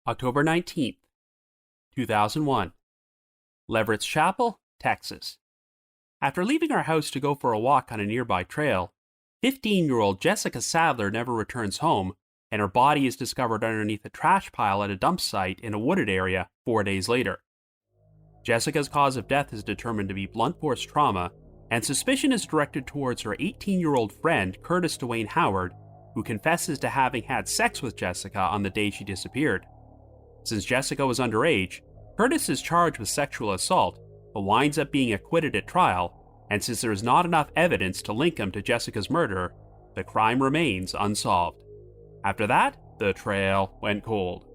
October 19th, 2001. Leverett's Chapel, Texas. After leaving our house to go for a walk on a nearby trail, 15-year-old Jessica Sadler never returns home, and her body is discovered underneath a trash pile at a dump site in a wooded area 4 days later. Jessica's cause of death is determined to be blunt force trauma, and suspicion is directed towards her 18-year-old friend Curtis DeWayne Howard, who confesses to having had sex with Jessica on the day she disappeared. Since Jessica was underage, Curtis is charged with sexual assault, but winds up being acquitted at trial, and since there is not enough evidence to link him to Jessica's murder, the crime remains unsolved. After that, the trail went cold.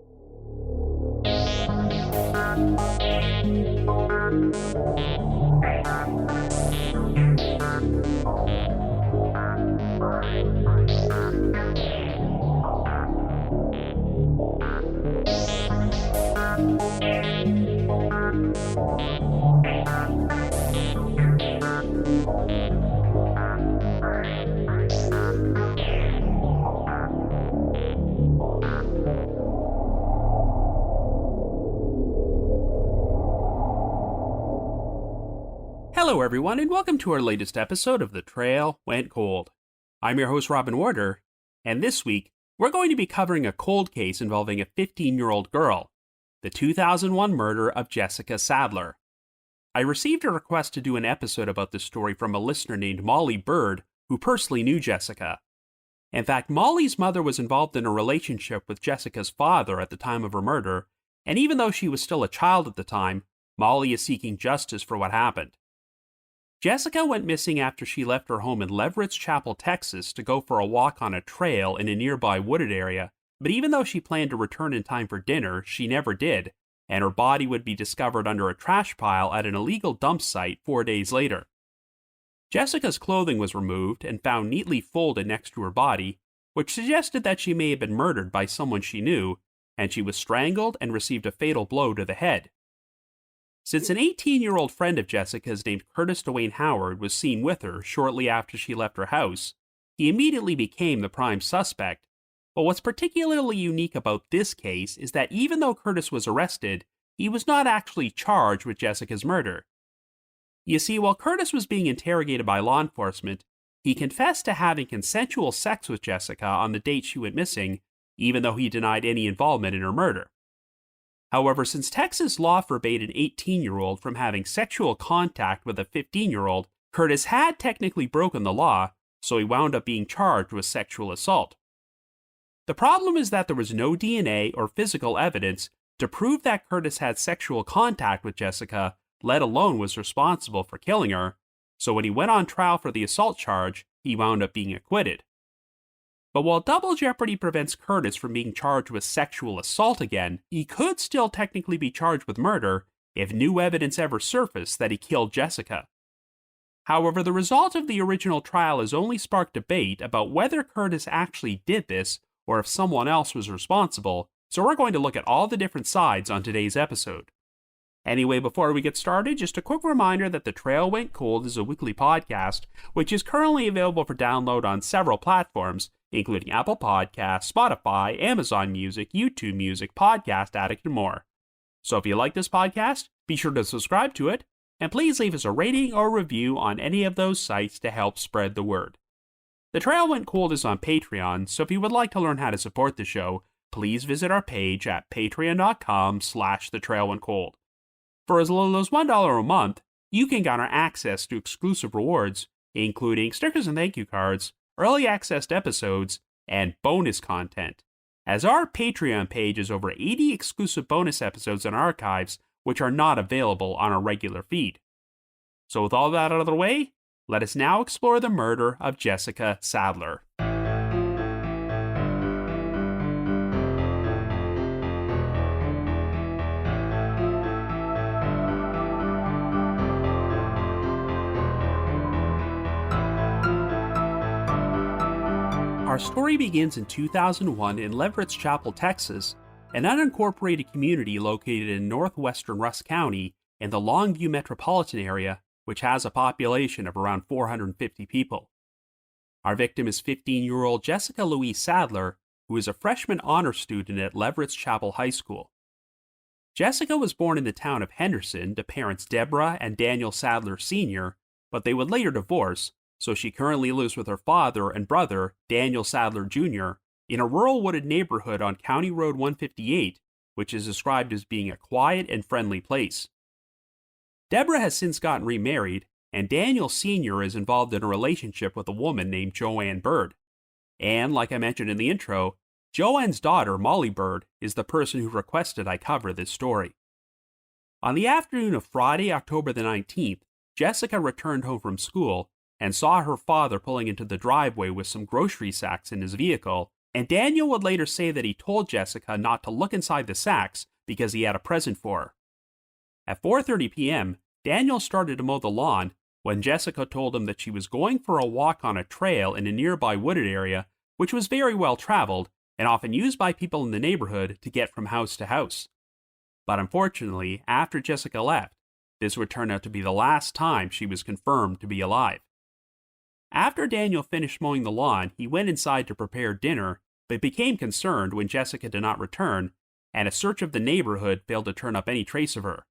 Hello everyone, and welcome to our latest episode of The Trail Went Cold. I'm your host Robin Warder, and this week we're going to be covering a cold case involving a 15-year-old girl, the 2001 murder of Jessica Sadler. I received a request to do an episode about this story from a listener named Molly Bird, who personally knew Jessica. In fact, Molly's mother was involved in a relationship with Jessica's father at the time of her murder, and even though she was still a child at the time, Molly is seeking justice for what happened. Jessica went missing after she left her home in Leverett's Chapel, Texas to go for a walk on a trail in a nearby wooded area, but even though she planned to return in time for dinner, she never did, and her body would be discovered under a trash pile at an illegal dump site 4 days later. Jessica's clothing was removed and found neatly folded next to her body, which suggested that she may have been murdered by someone she knew, and she was strangled and received a fatal blow to the head. Since an 18-year-old friend of Jessica's named Curtis DeWayne Howard was seen with her shortly after she left her house, he immediately became the prime suspect. But what's particularly unique about this case is that even though Curtis was arrested, he was not actually charged with Jessica's murder. You see, while Curtis was being interrogated by law enforcement, he confessed to having consensual sex with Jessica on the date she went missing, even though he denied any involvement in her murder. However, since Texas law forbade an 18-year-old from having sexual contact with a 15-year-old, Curtis had technically broken the law, so he wound up being charged with sexual assault. The problem is that there was no DNA or physical evidence to prove that Curtis had sexual contact with Jessica, let alone was responsible for killing her, so when he went on trial for the assault charge, he wound up being acquitted. But while double jeopardy prevents Curtis from being charged with sexual assault again, he could still technically be charged with murder if new evidence ever surfaced that he killed Jessica. However, the result of the original trial has only sparked debate about whether Curtis actually did this or if someone else was responsible, so we're going to look at all the different sides on today's episode. Anyway, before we get started, just a quick reminder that The Trail Went Cold is a weekly podcast, which is currently available for download on several platforms, including Apple Podcasts, Spotify, Amazon Music, YouTube Music, Podcast Addict, and more. So if you like this podcast, be sure to subscribe to it, and please leave us a rating or review on any of those sites to help spread the word. The Trail Went Cold is on Patreon, so if you would like to learn how to support the show, please visit our page at patreon.com/thetrailwentcold. For as little as $1 a month, you can garner access to exclusive rewards, including stickers and thank you cards, early access to episodes, and bonus content, as our Patreon page has over 80 exclusive bonus episodes and archives which are not available on our regular feed. So with all that out of the way, let us now explore the murder of Jessica Sadler. Our story begins in 2001 in Leverett's Chapel, Texas, an unincorporated community located in northwestern Rusk County in the Longview metropolitan area, which has a population of around 450 people. Our victim is 15-year-old Jessica Louise Sadler, who who was a freshman honor student at Leverett's Chapel High School. Jessica was born in the town of Henderson to parents Deborah and Daniel Sadler Sr., but they would later divorce, so she currently lives with her father and brother, Daniel Sadler Jr., in a rural wooded neighborhood on County Road 158, which is described as being a quiet and friendly place. Deborah has since gotten remarried, and Daniel Sr. is involved in a relationship with a woman named Joanne Bird. And, like I mentioned in the intro, Joanne's daughter, Molly Bird, is the person who requested I cover this story. On the afternoon of Friday, October the 19th, Jessica returned home from school and saw her father pulling into the driveway with some grocery sacks in his vehicle, and Daniel would later say that he told Jessica not to look inside the sacks because he had a present for her. At 4:30 p.m., Daniel started to mow the lawn when Jessica told him that she was going for a walk on a trail in a nearby wooded area, which was very well traveled and often used by people in the neighborhood to get from house to house. But unfortunately, after Jessica left, this would turn out to be the last time she was confirmed to be alive. After Daniel finished mowing the lawn, he went inside to prepare dinner, but became concerned when Jessica did not return, and a search of the neighborhood failed to turn up any trace of her.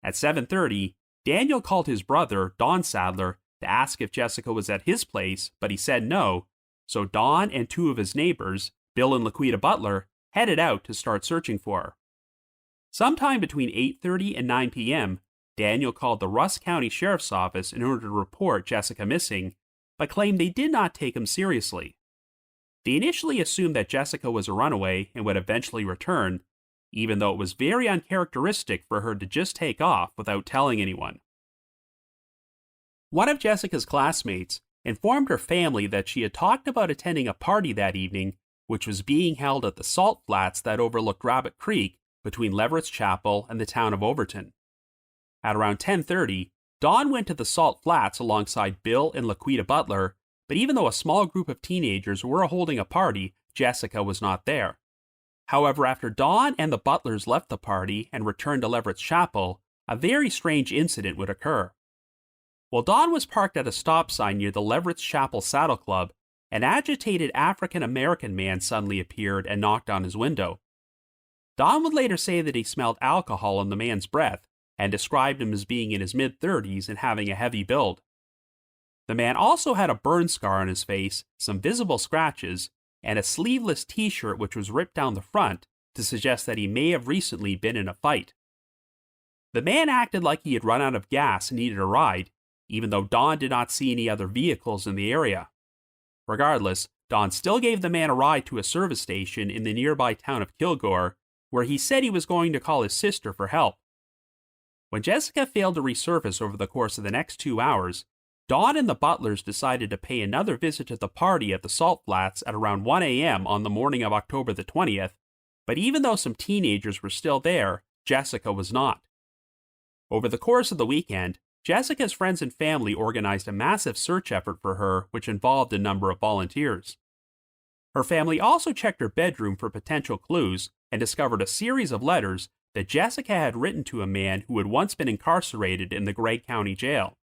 At 7:30, Daniel called his brother, Don Sadler, to ask if Jessica was at his place, but he said no, so Don and two of his neighbors, Bill and Laquita Butler, headed out to start searching for her. Sometime between 8:30 and 9 p.m., Daniel called the Rusk County Sheriff's Office in order to report Jessica missing, but claimed they did not take him seriously. They initially assumed that Jessica was a runaway and would eventually return, even though it was very uncharacteristic for her to just take off without telling anyone. One of Jessica's classmates informed her family that she had talked about attending a party that evening, which was being held at the salt flats that overlooked Rabbit Creek between Leverett's Chapel and the town of Overton. At around 10:30, Dawn went to the salt flats alongside Bill and Laquita Butler, but even though a small group of teenagers were holding a party, Jessica was not there. However, after Dawn and the Butlers left the party and returned to Leverett's Chapel, a very strange incident would occur. While Dawn was parked at a stop sign near the Leverett's Chapel Saddle Club, an agitated African-American man suddenly appeared and knocked on his window. Dawn would later say that he smelled alcohol on the man's breath and described him as being in his mid-30s and having a heavy build. The man also had a burn scar on his face, some visible scratches, and a sleeveless t-shirt which was ripped down the front to suggest that he may have recently been in a fight. The man acted like he had run out of gas and needed a ride, even though Dawn did not see any other vehicles in the area. Regardless, Dawn still gave the man a ride to a service station in the nearby town of Kilgore, where he said he was going to call his sister for help. When Jessica failed to resurface over the course of the next 2 hours, Dawn and the Butlers decided to pay another visit to the party at the Salt Flats at around 1 a.m. on the morning of October the 20th, but even though some teenagers were still there, Jessica was not. Over the course of the weekend, Jessica's friends and family organized a massive search effort for her, which involved a number of volunteers. Her family also checked her bedroom for potential clues and discovered a series of letters that Jessica had written to a man who had once been incarcerated in the Gregg County Jail.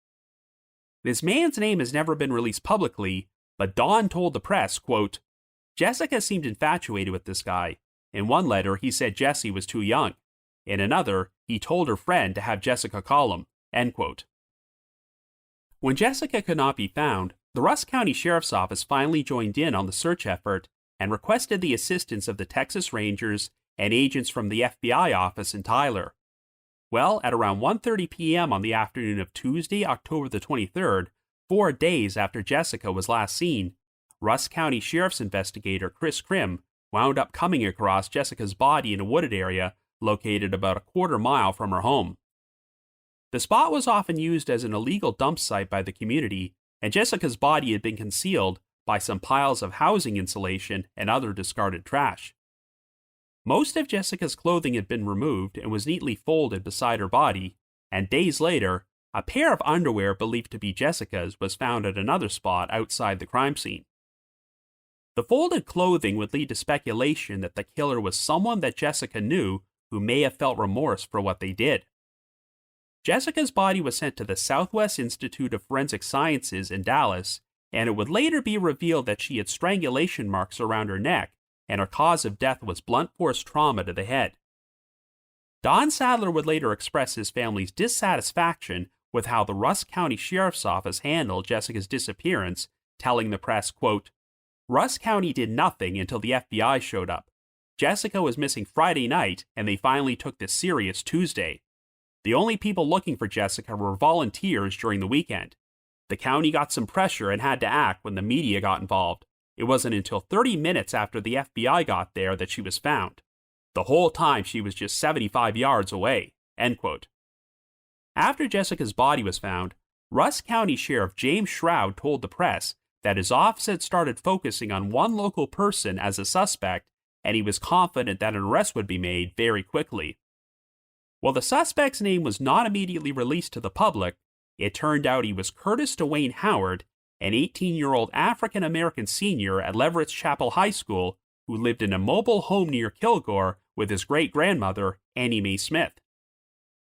This man's name has never been released publicly, but Dawn told the press, quote, "Jessica seemed infatuated with this guy. In one letter, he said Jessie was too young. In another, he told her friend to have Jessica call him," end quote. When Jessica could not be found, the Rusk County Sheriff's Office finally joined in on the search effort and requested the assistance of the Texas Rangers and agents from the FBI office in Tyler. Well, at around 1:30 p.m. on the afternoon of Tuesday, October the 23rd, 4 days after Jessica was last seen, Rusk County Sheriff's investigator Chris Krim wound up coming across Jessica's body in a wooded area located about a quarter mile from her home. The spot was often used as an illegal dump site by the community, and Jessica's body had been concealed by some piles of housing insulation and other discarded trash. Most of Jessica's clothing had been removed and was neatly folded beside her body, and days later, a pair of underwear believed to be Jessica's was found at another spot outside the crime scene. The folded clothing would lead to speculation that the killer was someone that Jessica knew who may have felt remorse for what they did. Jessica's body was sent to the Southwest Institute of Forensic Sciences in Dallas, and it would later be revealed that she had strangulation marks around her neck and her cause of death was blunt force trauma to the head. Don Sadler would later express his family's dissatisfaction with how the Rusk County Sheriff's Office handled Jessica's disappearance, telling the press, quote, "Rusk County did nothing until the FBI showed up. Jessica was missing Friday night, and they finally took this serious Tuesday. The only people looking for Jessica were volunteers during the weekend. The county got some pressure and had to act when the media got involved. It wasn't until 30 minutes after the FBI got there that she was found. The whole time she was just 75 yards away," end quote. After Jessica's body was found, Rusk County Sheriff James Shroud told the press that his office had started focusing on one local person as a suspect, and he was confident that an arrest would be made very quickly. While the suspect's name was not immediately released to the public, it turned out he was Curtis DeWayne Howard, an 18-year-old African-American senior at Leverett's Chapel High School who lived in a mobile home near Kilgore with his great-grandmother, Annie Mae Smith.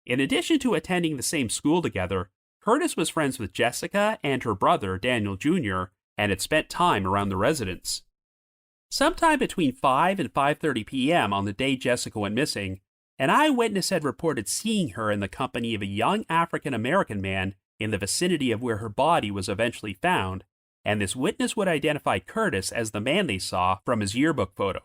In addition to attending the same school together, Curtis was friends with Jessica and her brother, Daniel Jr., and had spent time around the residence. Sometime between 5 and 5:30 p.m. on the day Jessica went missing, an eyewitness had reported seeing her in the company of a young African-American man in the vicinity of where her body was eventually found, and this witness would identify Curtis as the man they saw from his yearbook photo.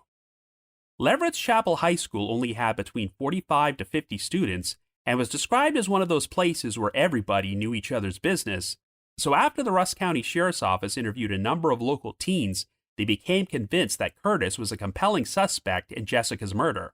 Leverett's Chapel High School only had between 45 to 50 students and was described as one of those places where everybody knew each other's business, so after the Rusk County Sheriff's Office interviewed a number of local teens, they became convinced that Curtis was a compelling suspect in Jessica's murder.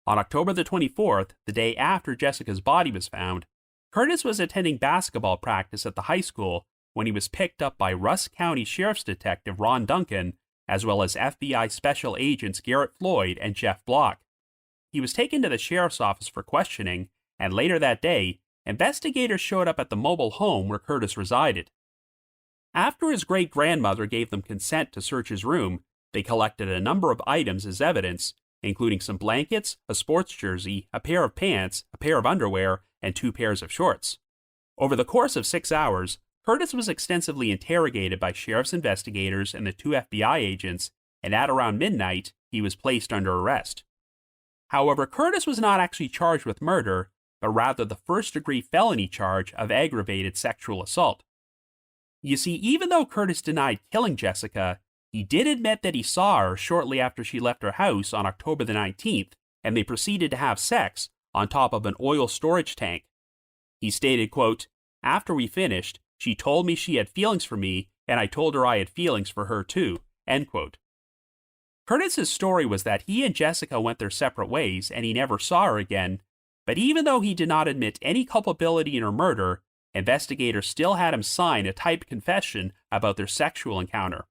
On October the 24th, the day after Jessica's body was found, Curtis was attending basketball practice at the high school when he was picked up by Rusk County Sheriff's Detective Ron Duncan, as well as FBI Special Agents Garrett Floyd and Jeff Block. He was taken to the sheriff's office for questioning, and later that day, investigators showed up at the mobile home where Curtis resided. After his great-grandmother gave them consent to search his room, they collected a number of items as evidence, including some blankets, a sports jersey, a pair of pants, a pair of underwear, and 2 pairs of shorts. Over the course of 6 hours, Curtis was extensively interrogated by sheriff's investigators and the 2 FBI agents, and at around midnight, he was placed under arrest. However, Curtis was not actually charged with murder, but rather the first-degree felony charge of aggravated sexual assault. You see, even though Curtis denied killing Jessica, he did admit that he saw her shortly after she left her house on October the 19th, and they proceeded to have sex on top of an oil storage tank. He stated, quote, "After we finished, she told me she had feelings for me, and I told her I had feelings for her too," end quote. Curtis's story was that he and Jessica went their separate ways, and he never saw her again, but even though he did not admit any culpability in her murder, investigators still had him sign a typed confession about their sexual encounter.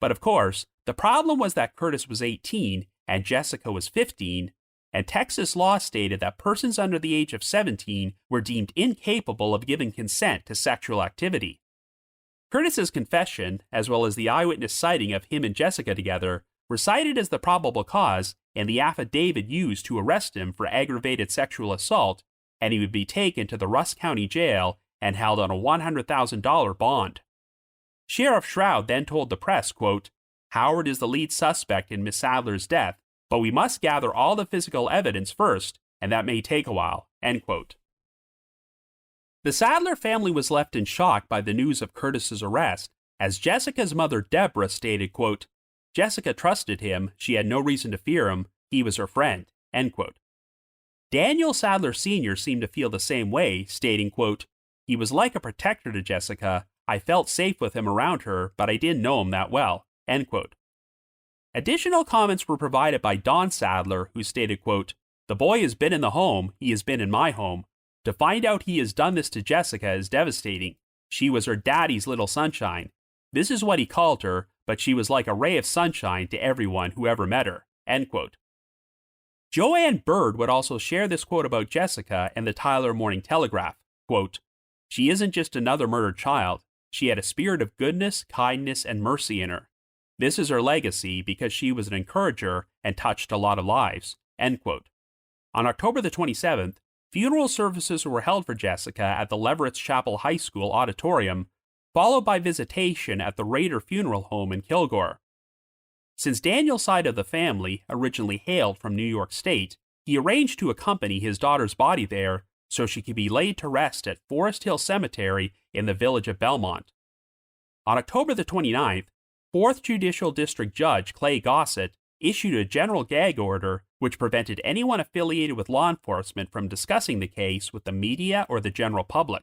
But of course, the problem was that Curtis was 18 and Jessica was 15, and Texas law stated that persons under the age of 17 were deemed incapable of giving consent to sexual activity. Curtis's confession, as well as the eyewitness sighting of him and Jessica together, were cited as the probable cause and the affidavit used to arrest him for aggravated sexual assault, and he would be taken to the Rusk County Jail and held on a $100,000 bond. Sheriff Shroud then told the press, quote, "Howard is the lead suspect in Miss Sadler's death, but we must gather all the physical evidence first, and that may take a while," end quote. The Sadler family was left in shock by the news of Curtis's arrest, as Jessica's mother Deborah stated, quote, "Jessica trusted him, she had no reason to fear him, he was her friend," end quote. Daniel Sadler Sr. seemed to feel the same way, stating, quote, "He was like a protector to Jessica. I felt safe with him around her, but I didn't know him that well," end quote. Additional comments were provided by Don Sadler, who stated, quote, "The boy has been in the home, he has been in my home. To find out he has done this to Jessica is devastating. She was her daddy's little sunshine. This is what he called her, but she was like a ray of sunshine to everyone who ever met her," end quote. Joanne Bird would also share this quote about Jessica in the Tyler Morning Telegraph, quote, "She isn't just another murdered child. She had a spirit of goodness, kindness, and mercy in her. This is her legacy because she was an encourager and touched a lot of lives," end quote. On October the 27th, funeral services were held for Jessica at the Leverett's Chapel High School auditorium, followed by visitation at the Raider Funeral Home in Kilgore. Since Daniel's side of the family originally hailed from New York State, he arranged to accompany his daughter's body there so she could be laid to rest at Forest Hill Cemetery in the village of Belmont. On October the 29th, 4th Judicial District Judge Clay Gossett issued a general gag order which prevented anyone affiliated with law enforcement from discussing the case with the media or the general public.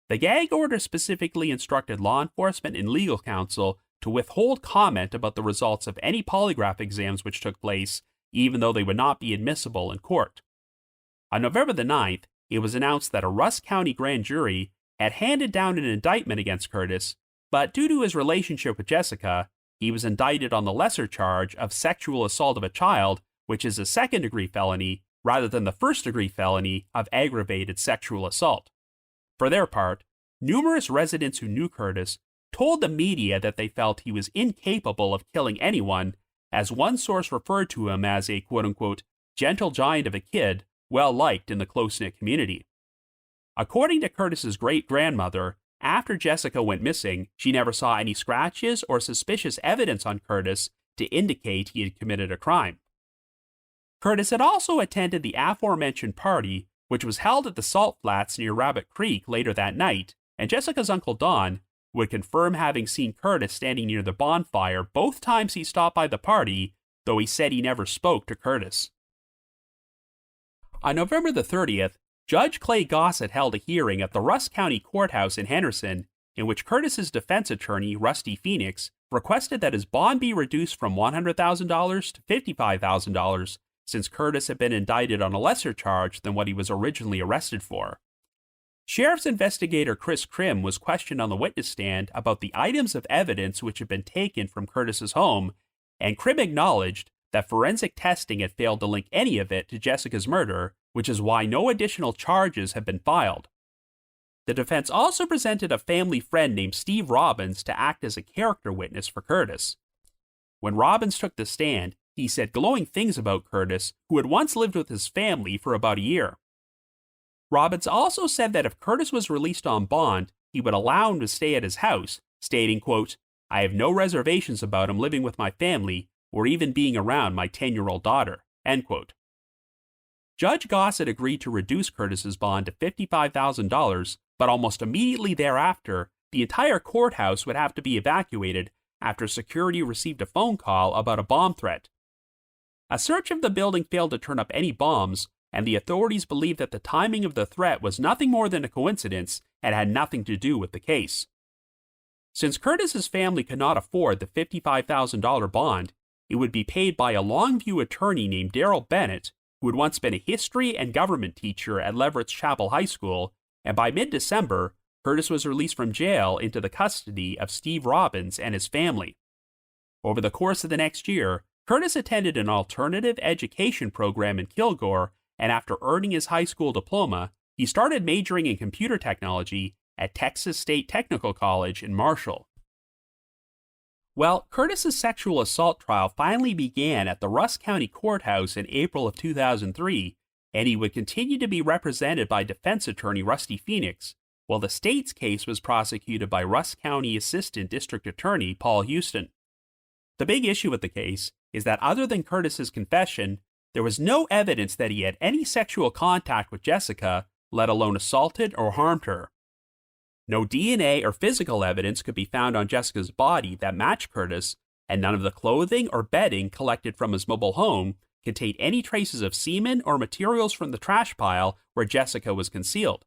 The gag order specifically instructed law enforcement and legal counsel to withhold comment about the results of any polygraph exams which took place, even though they would not be admissible in court. On November the 9th, it was announced that a Rusk County grand jury had handed down an indictment against Curtis, but due to his relationship with Jessica, he was indicted on the lesser charge of sexual assault of a child, which is a second-degree felony, rather than the first-degree felony of aggravated sexual assault. For their part, numerous residents who knew Curtis told the media that they felt he was incapable of killing anyone, as one source referred to him as a quote-unquote gentle giant of a kid, well-liked in the close-knit community. According to Curtis's great-grandmother, after Jessica went missing, she never saw any scratches or suspicious evidence on Curtis to indicate he had committed a crime. Curtis had also attended the aforementioned party, which was held at the Salt Flats near Rabbit Creek later that night, and Jessica's Uncle Don would confirm having seen Curtis standing near the bonfire both times he stopped by the party, though he said he never spoke to Curtis. On November the 30th, Judge Clay Gossett held a hearing at the Rusk County Courthouse in Henderson, in which Curtis's defense attorney, Rusty Phoenix, requested that his bond be reduced from $100,000 to $55,000, since Curtis had been indicted on a lesser charge than what he was originally arrested for. Sheriff's investigator Chris Krim was questioned on the witness stand about the items of evidence which had been taken from Curtis's home, and Krim acknowledged that forensic testing had failed to link any of it to Jessica's murder, which is why no additional charges have been filed. The defense also presented a family friend named Steve Robbins to act as a character witness for Curtis. When Robbins took the stand, he said glowing things about Curtis, who had once lived with his family for about a year. Robbins also said that if Curtis was released on bond, he would allow him to stay at his house, stating, quote, "I have no reservations about him living with my family or even being around my 10-year-old daughter," end quote. Judge Gossett agreed to reduce Curtis's bond to $55,000, but almost immediately thereafter, the entire courthouse would have to be evacuated after security received a phone call about a bomb threat. A search of the building failed to turn up any bombs, and the authorities believed that the timing of the threat was nothing more than a coincidence and had nothing to do with the case. Since Curtis's family could not afford the $55,000 bond, it would be paid by a Longview attorney named Darrell Bennett, who had once been a history and government teacher at Leverett's Chapel High School, and by mid-December, Curtis was released from jail into the custody of Steve Robbins and his family. Over the course of the next year, Curtis attended an alternative education program in Kilgore, and after earning his high school diploma, he started majoring in computer technology at Texas State Technical College in Marshall. Well, Curtis's sexual assault trial finally began at the Rusk County Courthouse in April of 2003, and he would continue to be represented by defense attorney Rusty Phoenix, while the state's case was prosecuted by Rusk County Assistant District Attorney Paul Houston. The big issue with the case is that other than Curtis's confession, there was no evidence that he had any sexual contact with Jessica, let alone assaulted or harmed her. No DNA or physical evidence could be found on Jessica's body that matched Curtis, and none of the clothing or bedding collected from his mobile home contained any traces of semen or materials from the trash pile where Jessica was concealed.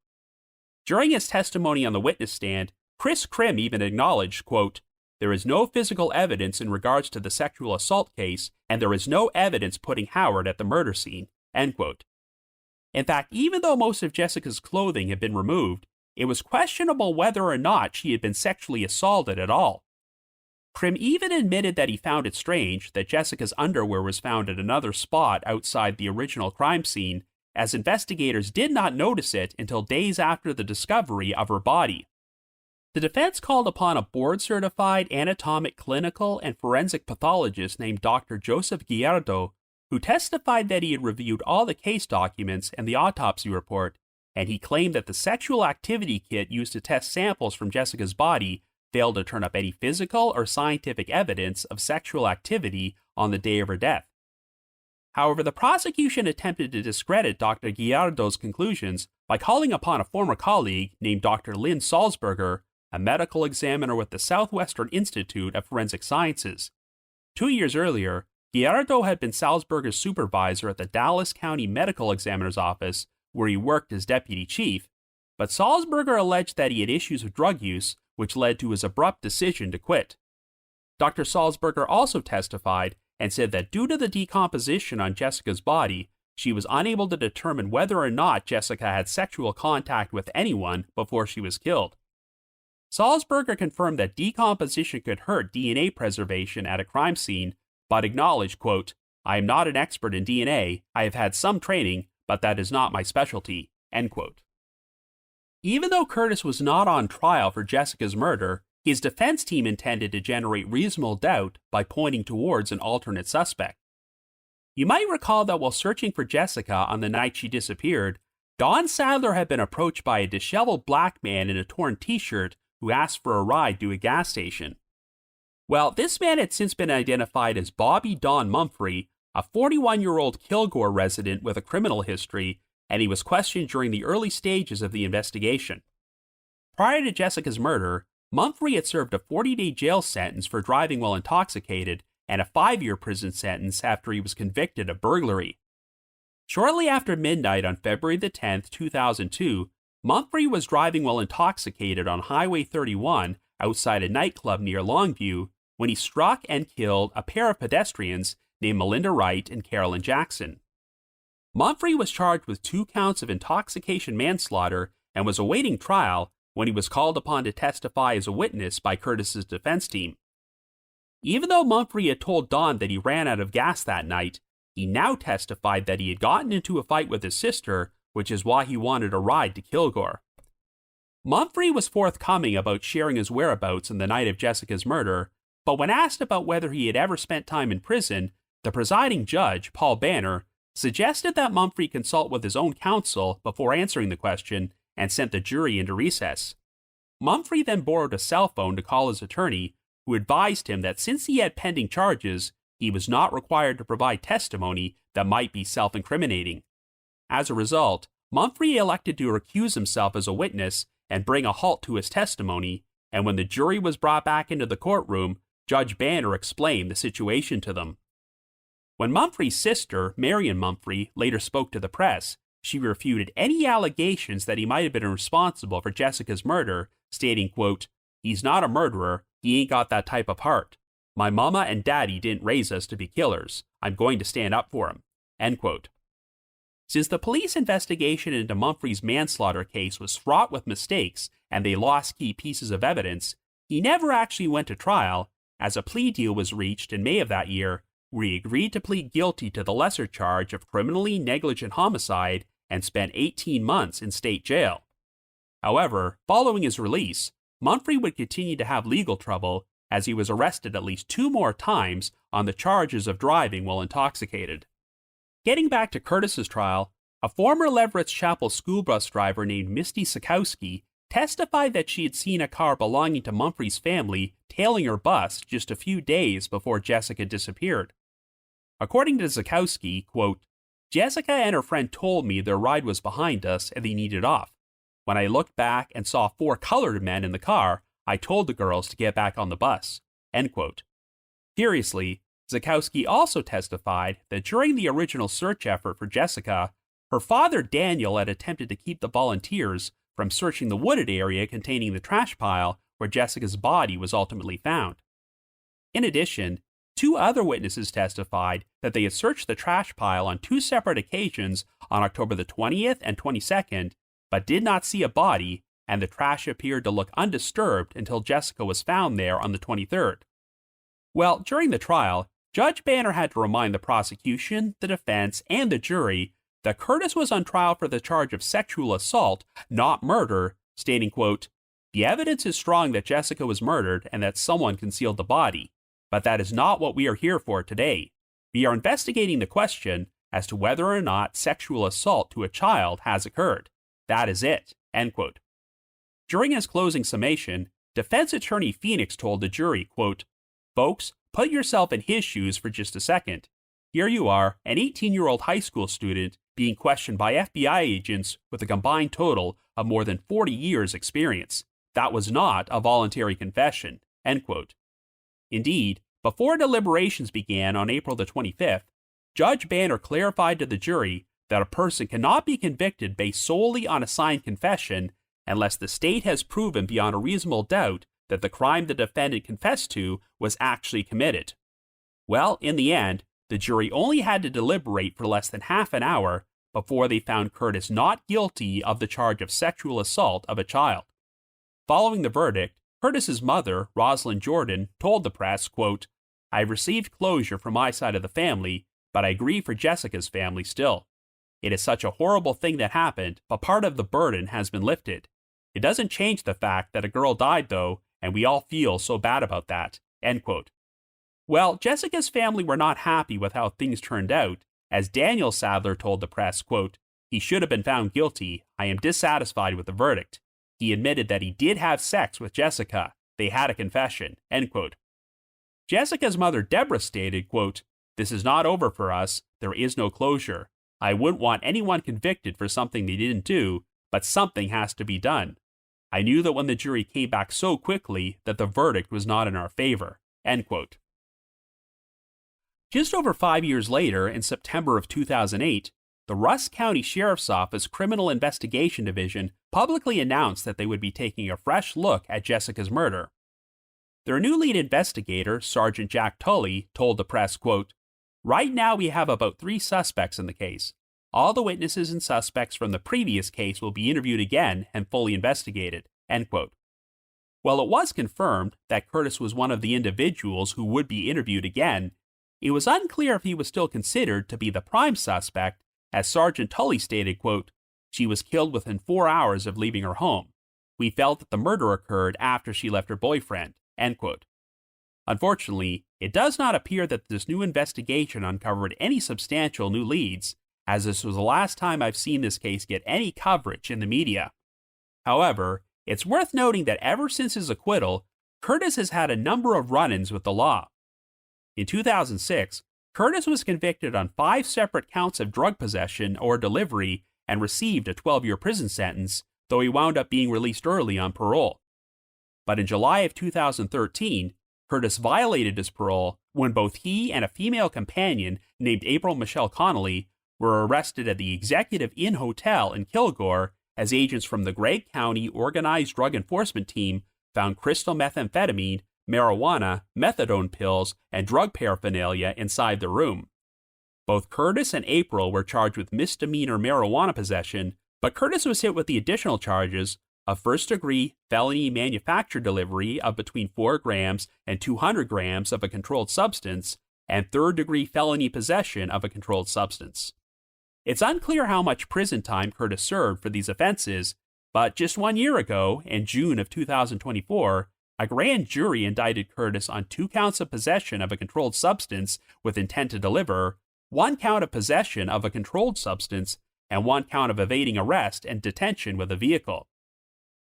During his testimony on the witness stand, Chris Krim even acknowledged, quote, "There is no physical evidence in regards to the sexual assault case, and there is no evidence putting Howard at the murder scene," end quote. In fact, even though most of Jessica's clothing had been removed, it was questionable whether or not she had been sexually assaulted at all. Krim even admitted that he found it strange that Jessica's underwear was found at another spot outside the original crime scene, as investigators did not notice it until days after the discovery of her body. The defense called upon a board-certified anatomic, clinical, and forensic pathologist named Dr. Joseph Gallardo, who testified that he had reviewed all the case documents and the autopsy report, and he claimed that the sexual activity kit used to test samples from Jessica's body failed to turn up any physical or scientific evidence of sexual activity on the day of her death. However, the prosecution attempted to discredit Dr. Gallardo's conclusions by calling upon a former colleague named Dr. Lynn Salzberger, a medical examiner with the Southwestern Institute of Forensic Sciences. 2 years earlier, Gallardo had been Salzberger's supervisor at the Dallas County Medical Examiner's Office, where he worked as deputy chief, but Salzberger alleged that he had issues with drug use, which led to his abrupt decision to quit. Dr. Salzberger also testified and said that due to the decomposition on Jessica's body, she was unable to determine whether or not Jessica had sexual contact with anyone before she was killed. Salzberger confirmed that decomposition could hurt DNA preservation at a crime scene, but acknowledged, quote, "I am not an expert in DNA, I have had some training, but that is not my specialty," end quote. Even though Curtis was not on trial for Jessica's murder, his defense team intended to generate reasonable doubt by pointing towards an alternate suspect. You might recall that while searching for Jessica on the night she disappeared, Don Sadler had been approached by a disheveled black man in a torn t-shirt who asked for a ride to a gas station. Well, this man had since been identified as Bobby Don Mumphrey, a 41-year-old Kilgore resident with a criminal history, and he was questioned during the early stages of the investigation. Prior to Jessica's murder, Mumphrey had served a 40-day jail sentence for driving while intoxicated and a 5-year prison sentence after he was convicted of burglary. Shortly after midnight on February 10, 2002, Mumphrey was driving while intoxicated on Highway 31 outside a nightclub near Longview when he struck and killed a pair of pedestrians named Melinda Wright and Carolyn Jackson. Mumphrey was charged with 2 counts of intoxication manslaughter and was awaiting trial when he was called upon to testify as a witness by Curtis's defense team. Even though Mumphrey had told Don that he ran out of gas that night, he now testified that he had gotten into a fight with his sister, which is why he wanted a ride to Kilgore. Mumphrey was forthcoming about sharing his whereabouts on the night of Jessica's murder, but when asked about whether he had ever spent time in prison, the presiding judge, Paul Banner, suggested that Mumphrey consult with his own counsel before answering the question and sent the jury into recess. Mumphrey then borrowed a cell phone to call his attorney, who advised him that since he had pending charges, he was not required to provide testimony that might be self-incriminating. As a result, Mumphrey elected to recuse himself as a witness and bring a halt to his testimony, and when the jury was brought back into the courtroom, Judge Banner explained the situation to them. When Mumphrey's sister, Marion Mumphrey, later spoke to the press, she refuted any allegations that he might have been responsible for Jessica's murder, stating, quote, "He's not a murderer, he ain't got that type of heart. My mama and daddy didn't raise us to be killers. I'm going to stand up for him," end quote. Since the police investigation into Mumphrey's manslaughter case was fraught with mistakes and they lost key pieces of evidence, he never actually went to trial, as a plea deal was reached in May of that year, where he agreed to plead guilty to the lesser charge of criminally negligent homicide and spent 18 months in state jail. However, following his release, Mumphrey would continue to have legal trouble as he was arrested at least 2 more times on the charges of driving while intoxicated. Getting back to Curtis's trial, a former Leverett's Chapel school bus driver named Misty Sikowski testified that she had seen a car belonging to Mumphrey's family tailing her bus just a few days before Jessica disappeared. According to Sikowski, quote, "Jessica and her friend told me their ride was behind us and they needed off. When I looked back and saw 4 colored men in the car, I told the girls to get back on the bus," end quote. Curiously, Sikowski also testified that during the original search effort for Jessica, her father Daniel had attempted to keep the volunteers from searching the wooded area containing the trash pile where Jessica's body was ultimately found. In addition, 2 other witnesses testified that they had searched the trash pile on 2 separate occasions on October the 20th and 22nd, but did not see a body, and the trash appeared to look undisturbed until Jessica was found there on the 23rd. Well, during the trial, Judge Banner had to remind the prosecution, the defense, and the jury that Curtis was on trial for the charge of sexual assault, not murder, stating, quote, "The evidence is strong that Jessica was murdered and that someone concealed the body, but that is not what we are here for today. We are investigating the question as to whether or not sexual assault to a child has occurred. That is it," end quote. During his closing summation, defense attorney Phoenix told the jury, quote, "Folks, put yourself in his shoes for just a second. Here you are, an 18-year-old high school student being questioned by FBI agents with a combined total of more than 40 years' experience. That was not a voluntary confession," end quote. Indeed, before deliberations began on April the 25th, Judge Banner clarified to the jury that a person cannot be convicted based solely on a signed confession unless the state has proven beyond a reasonable doubt that the crime the defendant confessed to was actually committed. Well, in the end, the jury only had to deliberate for less than half an hour before they found Curtis not guilty of the charge of sexual assault of a child. Following the verdict, Curtis's mother, Rosalind Jordan, told the press, quote, "I've received closure from my side of the family, but I grieve for Jessica's family still. It is such a horrible thing that happened, but part of the burden has been lifted. It doesn't change the fact that a girl died, though, and we all feel so bad about that," end quote. Well, Jessica's family were not happy with how things turned out, as Daniel Sadler told the press, quote, "He should have been found guilty. I am dissatisfied with the verdict. He admitted that he did have sex with Jessica. They had a confession," end quote. Jessica's mother, Deborah, stated, quote, "This is not over for us. There is no closure. I wouldn't want anyone convicted for something they didn't do, but something has to be done. I knew that when the jury came back so quickly that the verdict was not in our favor," end quote. Just over 5 years later, in September of 2008, the Rusk County Sheriff's Office Criminal Investigation Division publicly announced that they would be taking a fresh look at Jessica's murder. Their new lead investigator, Sergeant Jack Tully, told the press, quote, "Right now we have about 3 suspects in the case. All the witnesses and suspects from the previous case will be interviewed again and fully investigated," end quote. While it was confirmed that Curtis was one of the individuals who would be interviewed again, it was unclear if he was still considered to be the prime suspect, as Sergeant Tully stated, quote, "She was killed within 4 hours of leaving her home. We felt that the murder occurred after she left her boyfriend," end quote. Unfortunately, it does not appear that this new investigation uncovered any substantial new leads, as this was the last time I've seen this case get any coverage in the media. However, it's worth noting that ever since his acquittal, Curtis has had a number of run-ins with the law. In 2006, Curtis was convicted on 5 separate counts of drug possession or delivery and received a 12-year prison sentence, though he wound up being released early on parole. But in July of 2013, Curtis violated his parole when both he and a female companion named April Michelle Connolly were arrested at the Executive Inn Hotel in Kilgore as agents from the Gregg County Organized Drug Enforcement Team found crystal methamphetamine, marijuana, methadone pills, and drug paraphernalia inside the room. Both Curtis and April were charged with misdemeanor marijuana possession, but Curtis was hit with the additional charges of first-degree felony manufacture delivery of between 4 grams and 200 grams of a controlled substance, and third-degree felony possession of a controlled substance. It's unclear how much prison time Curtis served for these offenses, but just 1 year ago, in June of 2024, a grand jury indicted Curtis on 2 counts of possession of a controlled substance with intent to deliver, 1 count of possession of a controlled substance, and 1 count of evading arrest and detention with a vehicle.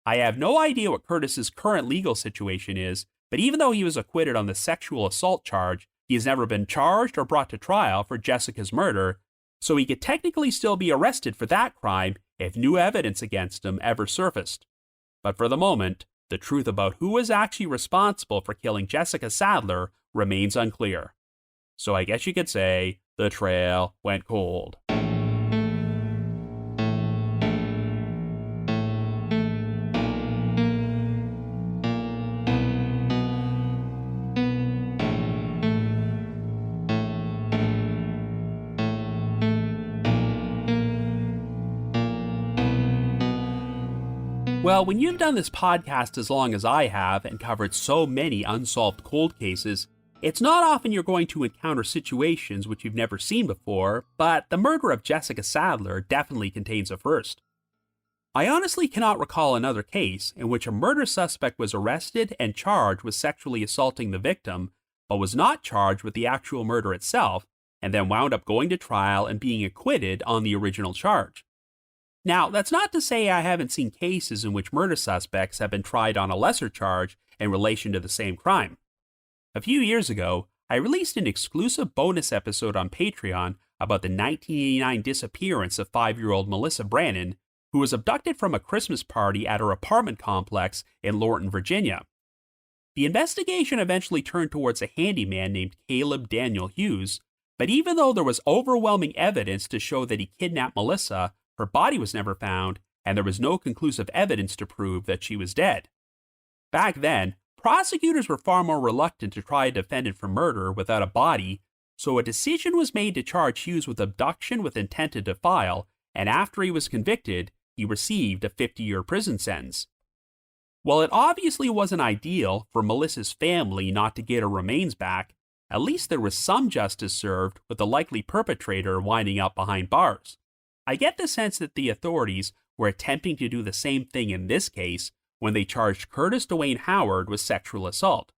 I have no idea what Curtis's current legal situation is, but even though he was acquitted on the sexual assault charge, he has never been charged or brought to trial for Jessica's murder, so he could technically still be arrested for that crime if new evidence against him ever surfaced. But for the moment, the truth about who was actually responsible for killing Jessica Sadler remains unclear. So I guess you could say the trail went cold. Well, when you've done this podcast as long as I have and covered so many unsolved cold cases, it's not often you're going to encounter situations which you've never seen before, but the murder of Jessica Sadler definitely contains a first. I honestly cannot recall another case in which a murder suspect was arrested and charged with sexually assaulting the victim, but was not charged with the actual murder itself, and then wound up going to trial and being acquitted on the original charge. Now, that's not to say I haven't seen cases in which murder suspects have been tried on a lesser charge in relation to the same crime. A few years ago, I released an exclusive bonus episode on Patreon about the 1989 disappearance of 5-year-old Melissa Brannon, who was abducted from a Christmas party at her apartment complex in Lorton, Virginia. The investigation eventually turned towards a handyman named Caleb Daniel Hughes, but even though there was overwhelming evidence to show that he kidnapped Melissa, her body was never found, and there was no conclusive evidence to prove that she was dead. Back then, prosecutors were far more reluctant to try a defendant for murder without a body, so a decision was made to charge Hughes with abduction with intent to defile, and after he was convicted, he received a 50-year prison sentence. While it obviously wasn't ideal for Melissa's family not to get her remains back, at least there was some justice served with the likely perpetrator winding up behind bars. I get the sense that the authorities were attempting to do the same thing in this case when they charged Curtis DeWayne Howard with sexual assault.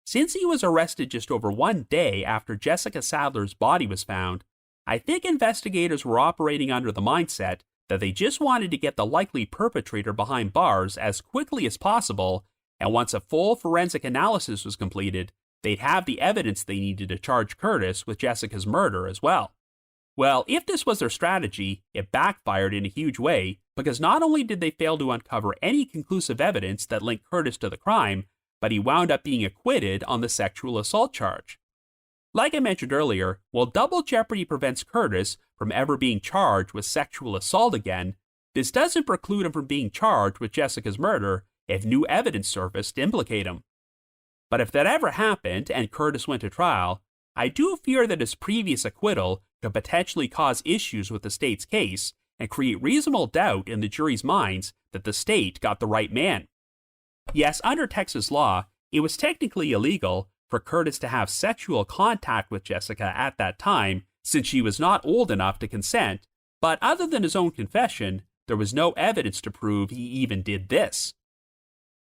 Since he was arrested just over 1 day after Jessica Sadler's body was found, I think investigators were operating under the mindset that they just wanted to get the likely perpetrator behind bars as quickly as possible, and once a full forensic analysis was completed, they'd have the evidence they needed to charge Curtis with Jessica's murder as well. Well, if this was their strategy, it backfired in a huge way, because not only did they fail to uncover any conclusive evidence that linked Curtis to the crime, but he wound up being acquitted on the sexual assault charge. Like I mentioned earlier, while double jeopardy prevents Curtis from ever being charged with sexual assault again, this doesn't preclude him from being charged with Jessica's murder if new evidence surfaced to implicate him. But if that ever happened and Curtis went to trial, I do fear that his previous acquittal could potentially cause issues with the state's case and create reasonable doubt in the jury's minds that the state got the right man. Yes, under Texas law, it was technically illegal for Curtis to have sexual contact with Jessica at that time since she was not old enough to consent, but other than his own confession, there was no evidence to prove he even did this.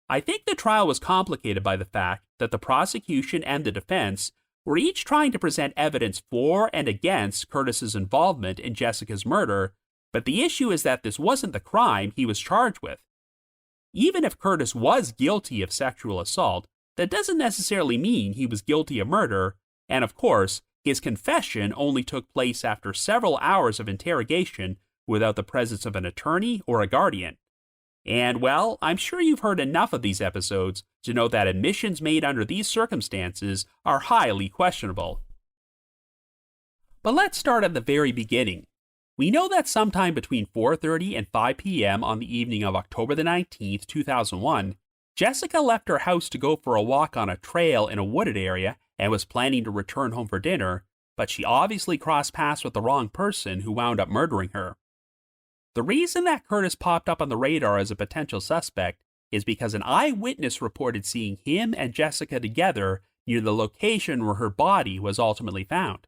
I think the trial was complicated by the fact that the prosecution and the defense were each trying to present evidence for and against Curtis's involvement in Jessica's murder, but the issue is that this wasn't the crime he was charged with. Even if Curtis was guilty of sexual assault, that doesn't necessarily mean he was guilty of murder, and of course, his confession only took place after several hours of interrogation without the presence of an attorney or a guardian. And well, I'm sure you've heard enough of these episodes to know that admissions made under these circumstances are highly questionable. But let's start at the very beginning. We know that sometime between 4:30 and 5 p.m. on the evening of October the 19th, 2001, Jessica left her house to go for a walk on a trail in a wooded area and was planning to return home for dinner, but she obviously crossed paths with the wrong person who wound up murdering her. The reason that Curtis popped up on the radar as a potential suspect is because an eyewitness reported seeing him and Jessica together near the location where her body was ultimately found.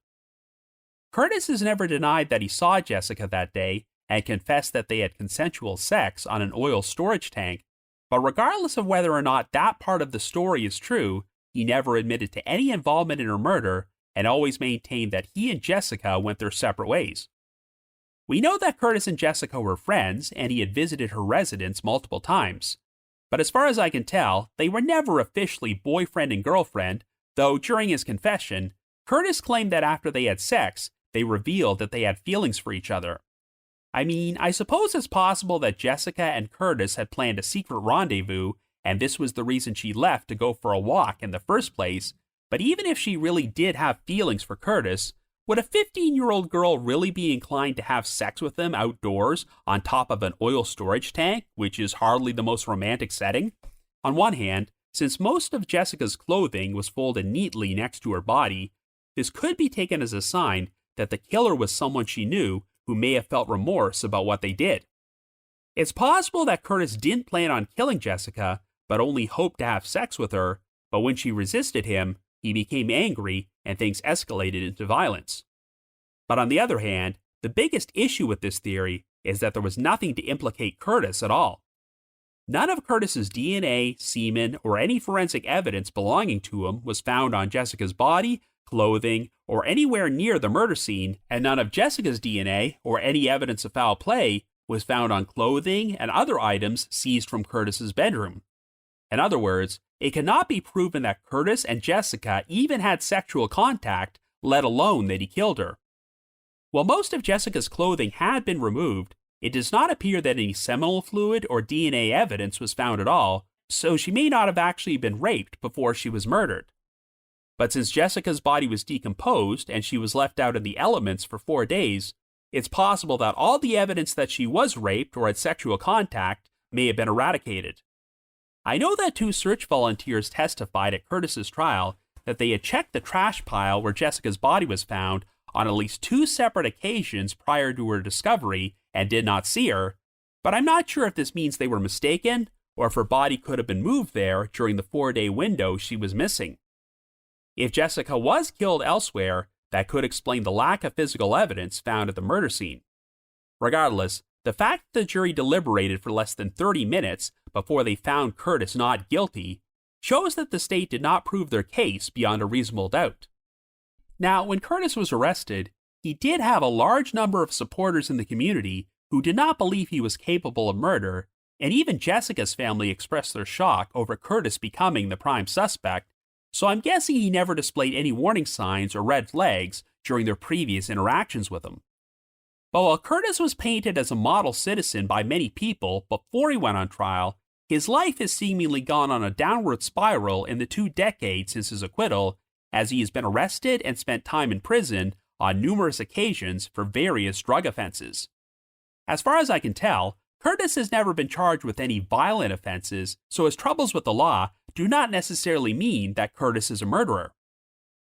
Curtis has never denied that he saw Jessica that day and confessed that they had consensual sex on an oil storage tank, but regardless of whether or not that part of the story is true, he never admitted to any involvement in her murder and always maintained that he and Jessica went their separate ways. We know that Curtis and Jessica were friends and he had visited her residence multiple times, but as far as I can tell, they were never officially boyfriend and girlfriend, though during his confession, Curtis claimed that after they had sex, they revealed that they had feelings for each other. I mean, I suppose it's possible that Jessica and Curtis had planned a secret rendezvous, and this was the reason she left to go for a walk in the first place, but even if she really did have feelings for Curtis, would a 15-year-old girl really be inclined to have sex with him outdoors on top of an oil storage tank, which is hardly the most romantic setting? On one hand, since most of Jessica's clothing was folded neatly next to her body, this could be taken as a sign that the killer was someone she knew who may have felt remorse about what they did. It's possible that Curtis didn't plan on killing Jessica, but only hoped to have sex with her, but when she resisted him, he became angry and things escalated into violence. But on the other hand, the biggest issue with this theory is that there was nothing to implicate Curtis at all. None of Curtis's DNA, semen, or any forensic evidence belonging to him was found on Jessica's body, clothing, or anywhere near the murder scene, and none of Jessica's DNA or any evidence of foul play was found on clothing and other items seized from Curtis's bedroom. In other words, it cannot be proven that Curtis and Jessica even had sexual contact, let alone that he killed her. While most of Jessica's clothing had been removed, it does not appear that any seminal fluid or DNA evidence was found at all, so she may not have actually been raped before she was murdered. But since Jessica's body was decomposed and she was left out in the elements for 4 days, it's possible that all the evidence that she was raped or had sexual contact may have been eradicated. I know that 2 search volunteers testified at Curtis's trial that they had checked the trash pile where Jessica's body was found on at least 2 separate occasions prior to her discovery and did not see her, but I'm not sure if this means they were mistaken or if her body could have been moved there during the 4-day window she was missing. If Jessica was killed elsewhere, that could explain the lack of physical evidence found at the murder scene. Regardless, the fact that the jury deliberated for less than 30 minutes before they found Curtis not guilty shows that the state did not prove their case beyond a reasonable doubt. Now, when Curtis was arrested, he did have a large number of supporters in the community who did not believe he was capable of murder, and even Jessica's family expressed their shock over Curtis becoming the prime suspect, so I'm guessing he never displayed any warning signs or red flags during their previous interactions with him. But while Curtis was painted as a model citizen by many people before he went on trial, his life has seemingly gone on a downward spiral in the 2 decades since his acquittal, as he has been arrested and spent time in prison on numerous occasions for various drug offenses. As far as I can tell, Curtis has never been charged with any violent offenses, so his troubles with the law do not necessarily mean that Curtis is a murderer.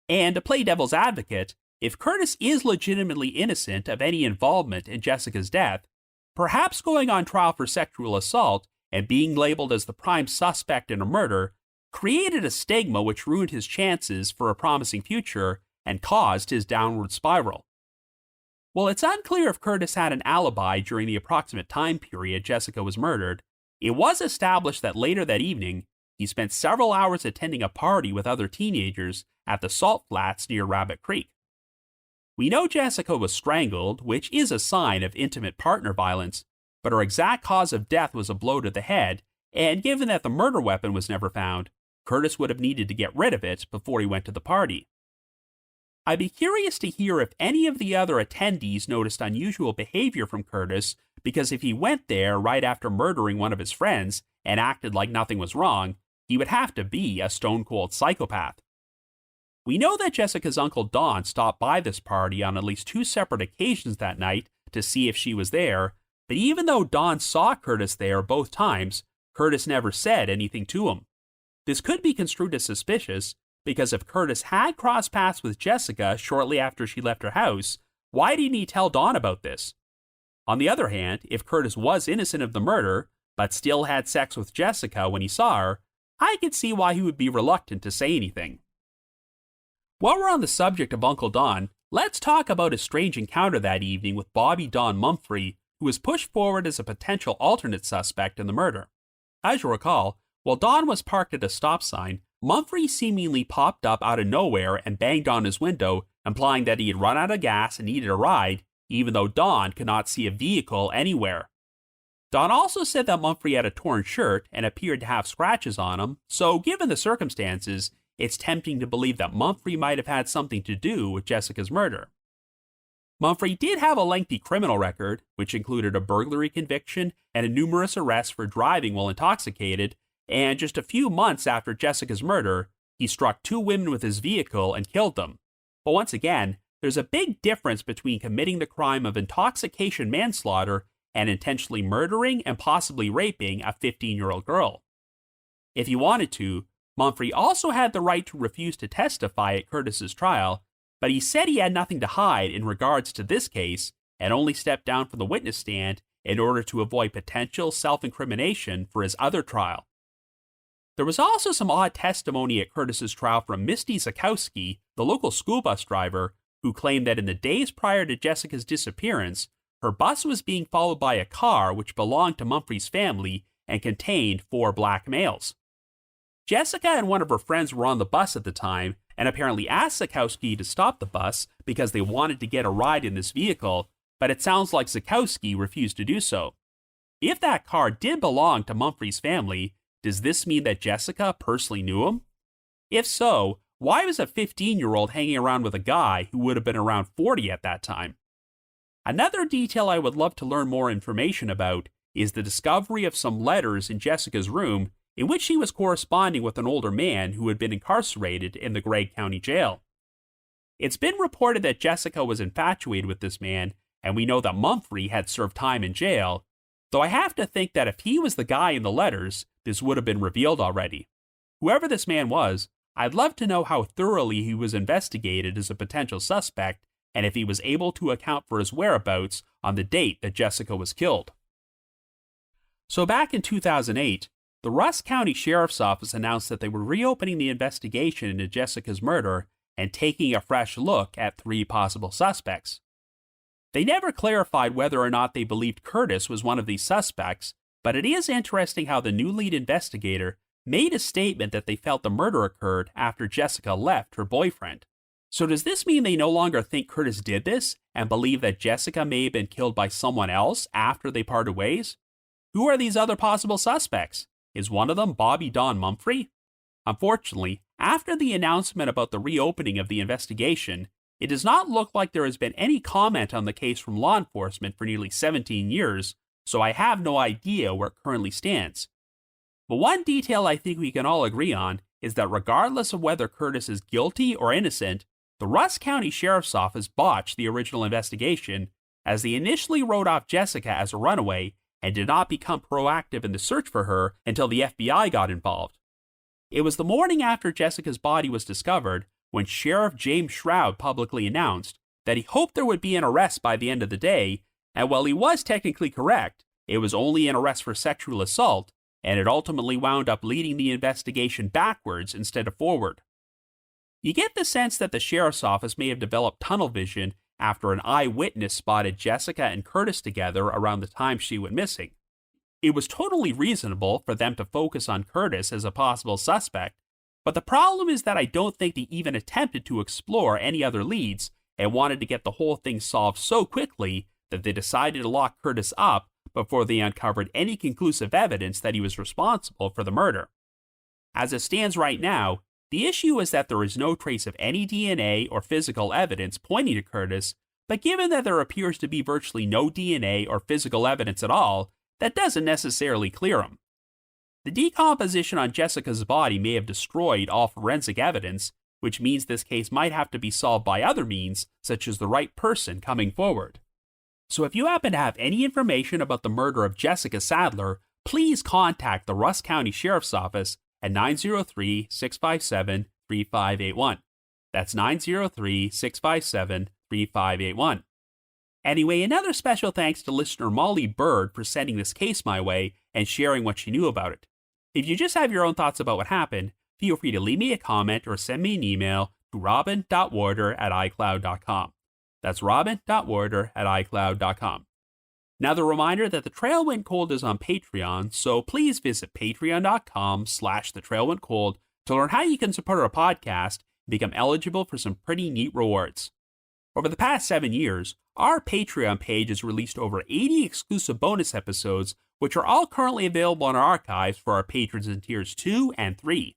And to play devil's advocate, if Curtis is legitimately innocent of any involvement in Jessica's death, perhaps going on trial for sexual assault and being labeled as the prime suspect in a murder created a stigma which ruined his chances for a promising future and caused his downward spiral. While it's unclear if Curtis had an alibi during the approximate time period Jessica was murdered, it was established that later that evening, he spent several hours attending a party with other teenagers at the salt flats near Rabbit Creek. We know Jessica was strangled, which is a sign of intimate partner violence, but her exact cause of death was a blow to the head, and given that the murder weapon was never found, Curtis would have needed to get rid of it before he went to the party. I'd be curious to hear if any of the other attendees noticed unusual behavior from Curtis, because if he went there right after murdering one of his friends and acted like nothing was wrong, he would have to be a stone-cold psychopath. We know that Jessica's uncle Don stopped by this party on at least 2 separate occasions that night to see if she was there, but even though Don saw Curtis there both times, Curtis never said anything to him. This could be construed as suspicious, because if Curtis had crossed paths with Jessica shortly after she left her house, why didn't he tell Don about this? On the other hand, if Curtis was innocent of the murder, but still had sex with Jessica when he saw her, I could see why he would be reluctant to say anything. While we're on the subject of Uncle Don, let's talk about his strange encounter that evening with Bobby Don Mumphrey, who was pushed forward as a potential alternate suspect in the murder. As you'll recall, while Don was parked at a stop sign, Mumphrey seemingly popped up out of nowhere and banged on his window, implying that he had run out of gas and needed a ride, even though Don could not see a vehicle anywhere. Don also said that Mumphrey had a torn shirt and appeared to have scratches on him, so given the circumstances, it's tempting to believe that Mumphrey might have had something to do with Jessica's murder. Mumphrey did have a lengthy criminal record, which included a burglary conviction and numerous arrests for driving while intoxicated, and just a few months after Jessica's murder, he struck 2 women with his vehicle and killed them. But once again, there's a big difference between committing the crime of intoxication manslaughter and intentionally murdering and possibly raping a 15-year-old girl. If he wanted to, Mumphrey also had the right to refuse to testify at Curtis's trial, but he said he had nothing to hide in regards to this case and only stepped down from the witness stand in order to avoid potential self-incrimination for his other trial. There was also some odd testimony at Curtis's trial from Misty Zakowski, the local school bus driver, who claimed that in the days prior to Jessica's disappearance, her bus was being followed by a car which belonged to Mumphrey's family and contained 4 black males. Jessica and one of her friends were on the bus at the time and apparently asked Zakowski to stop the bus because they wanted to get a ride in this vehicle, but it sounds like Zukowski refused to do so. If that car did belong to Mumphrey's family, does this mean that Jessica personally knew him? If so, why was a 15-year-old hanging around with a guy who would have been around 40 at that time? Another detail I would love to learn more information about is the discovery of some letters in Jessica's room in which she was corresponding with an older man who had been incarcerated in the Gregg County Jail. It's been reported that Jessica was infatuated with this man, and we know that Mumphrey had served time in jail, though I have to think that if he was the guy in the letters, this would have been revealed already. Whoever this man was, I'd love to know how thoroughly he was investigated as a potential suspect, and if he was able to account for his whereabouts on the date that Jessica was killed. So back in 2008, the Rusk County Sheriff's Office announced that they were reopening the investigation into Jessica's murder and taking a fresh look at 3 possible suspects. They never clarified whether or not they believed Curtis was one of these suspects, but it is interesting how the new lead investigator made a statement that they felt the murder occurred after Jessica left her boyfriend. So does this mean they no longer think Curtis did this and believe that Jessica may have been killed by someone else after they parted ways? Who are these other possible suspects? Is one of them Bobby Don Mumphrey? Unfortunately, after the announcement about the reopening of the investigation, it does not look like there has been any comment on the case from law enforcement for nearly 17 years, so I have no idea where it currently stands. But one detail I think we can all agree on is that regardless of whether Curtis is guilty or innocent, the Rusk County Sheriff's Office botched the original investigation, as they initially wrote off Jessica as a runaway and did not become proactive in the search for her until the FBI got involved. It was the morning after Jessica's body was discovered when Sheriff James Shroud publicly announced that he hoped there would be an arrest by the end of the day, and while he was technically correct, it was only an arrest for sexual assault, and it ultimately wound up leading the investigation backwards instead of forward. You get the sense that the sheriff's office may have developed tunnel vision after an eyewitness spotted Jessica and Curtis together around the time she went missing. It was totally reasonable for them to focus on Curtis as a possible suspect, but the problem is that I don't think they even attempted to explore any other leads and wanted to get the whole thing solved so quickly that they decided to lock Curtis up before they uncovered any conclusive evidence that he was responsible for the murder. As it stands right now, the issue is that there is no trace of any DNA or physical evidence pointing to Curtis, but given that there appears to be virtually no DNA or physical evidence at all, that doesn't necessarily clear him. The decomposition on Jessica's body may have destroyed all forensic evidence, which means this case might have to be solved by other means, such as the right person coming forward. So if you happen to have any information about the murder of Jessica Sadler, please contact the Rusk County Sheriff's Office at 903-657-3581. That's 903-657-3581. Anyway, another special thanks to listener Molly Bird for sending this case my way and sharing what she knew about it. If you just have your own thoughts about what happened, feel free to leave me a comment or send me an email to robin.warder@icloud.com. That's robin.warder@icloud.com. Now, the reminder that The Trail Went Cold is on Patreon, so please visit patreon.com/thetrailwentcold to learn how you can support our podcast and become eligible for some pretty neat rewards. Over the past 7 years, our Patreon page has released over 80 exclusive bonus episodes, which are all currently available in our archives for our patrons in tiers 2 and 3.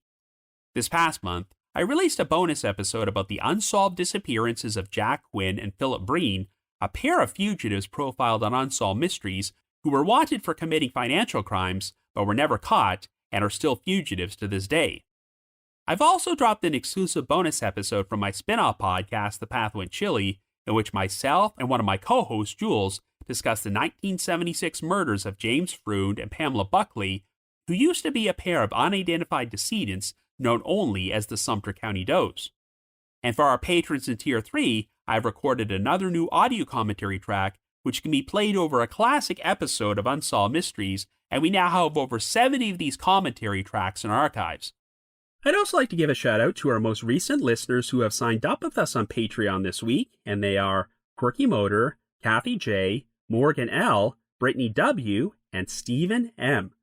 This past month, I released a bonus episode about the unsolved disappearances of Jack Quinn and Philip Breen, a pair of fugitives profiled on Unsolved Mysteries who were wanted for committing financial crimes but were never caught and are still fugitives to this day. I've also dropped an exclusive bonus episode from my spin-off podcast, The Path Went Chilly, in which myself and one of my co-hosts, Jules, discuss the 1976 murders of James Frood and Pamela Buckley, who used to be a pair of unidentified decedents known only as the Sumter County Does. And for our patrons in Tier 3, I've recorded another new audio commentary track, which can be played over a classic episode of Unsolved Mysteries, and we now have over 70 of these commentary tracks in our archives. I'd also like to give a shout out to our most recent listeners who have signed up with us on Patreon this week, and they are Quirky Motor, Kathy J, Morgan L, Brittany W, and Stephen M.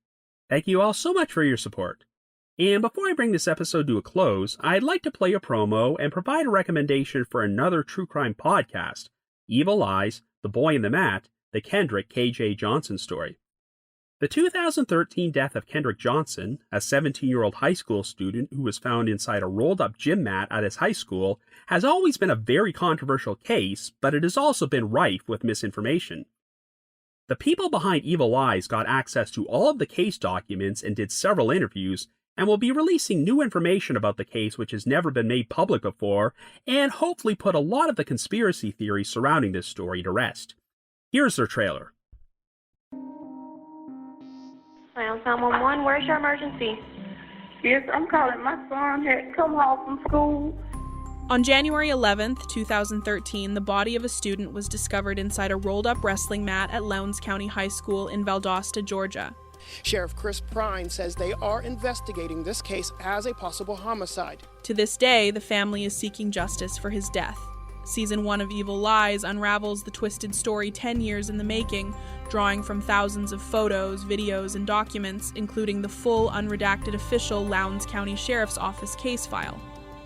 Thank you all so much for your support. And before I bring this episode to a close, I'd like to play a promo and provide a recommendation for another true crime podcast, Evil Eyes, The Boy in the Mat, the Kendrick K.J. Johnson story. The 2013 death of Kendrick Johnson, a 17-year-old high school student who was found inside a rolled-up gym mat at his high school, has always been a very controversial case, but it has also been rife with misinformation. The people behind Evil Eyes got access to all of the case documents and did several interviews, and will be releasing new information about the case which has never been made public before, and hopefully put a lot of the conspiracy theories surrounding this story to rest. Here's their trailer. 911, where's your emergency? Yes, I'm calling. My son had come home from school. On January 11th, 2013, the body of a student was discovered inside a rolled-up wrestling mat at Lowndes County High School in Valdosta, Georgia. Sheriff Chris Prine says they are investigating this case as a possible homicide. To this day, the family is seeking justice for his death. Season 1 of Evil Lies unravels the twisted story 10 years in the making, drawing from thousands of photos, videos, and documents, including the full, unredacted official Lowndes County Sheriff's Office case file.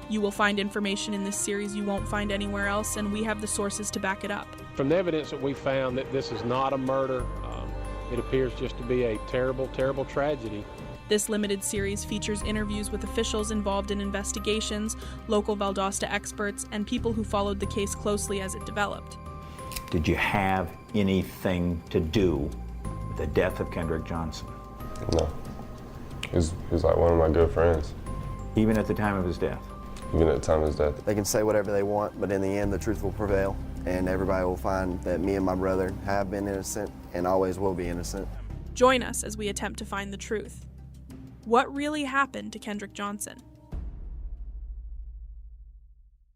You will find information in this series you won't find anywhere else, and we have the sources to back it up. From the evidence that we found that this is not a murder, it appears just to be a terrible, terrible tragedy. This limited series features interviews with officials involved in investigations, local Valdosta experts, and people who followed the case closely as it developed. Did you have anything to do with the death of Kendrick Johnson? No. He's like one of my good friends. Even at the time of his death? Even at the time of his death. They can say whatever they want, but in the end, the truth will prevail, and everybody will find that me and my brother have been innocent and always will be innocent. Join us as we attempt to find the truth. What really happened to Kendrick Johnson?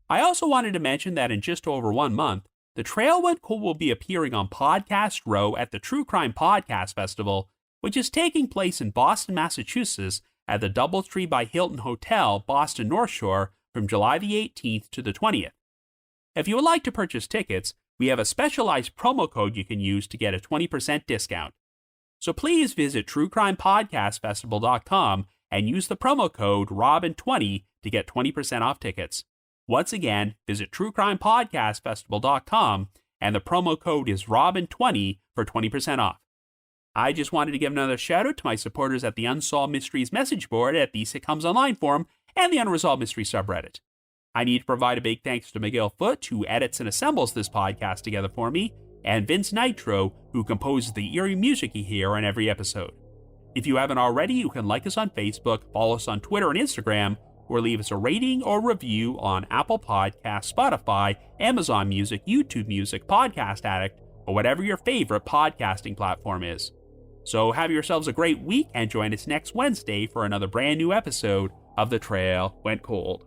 I also wanted to mention that in just over 1 month, The Trail Went Cold will be appearing on Podcast Row at the True Crime Podcast Festival, which is taking place in Boston, Massachusetts at the Doubletree by Hilton Hotel, Boston North Shore, from July the 18th to the 20th. If you would like to purchase tickets, we have a specialized promo code you can use to get a 20% discount. So please visit truecrimepodcastfestival.com and use the promo code ROBIN20 to get 20% off tickets. Once again, visit truecrimepodcastfestival.com and the promo code is ROBIN20 for 20% off. I just wanted to give another shout out to my supporters at the Unsolved Mysteries message board at the Sitcoms Online forum and the Unresolved Mysteries subreddit. I need to provide a big thanks to Miguel Foote, who edits and assembles this podcast together for me, and Vince Nitro, who composes the eerie music you hear on every episode. If you haven't already, you can like us on Facebook, follow us on Twitter and Instagram, or leave us a rating or review on Apple Podcasts, Spotify, Amazon Music, YouTube Music, Podcast Addict, or whatever your favorite podcasting platform is. So have yourselves a great week and join us next Wednesday for another brand new episode of The Trail Went Cold.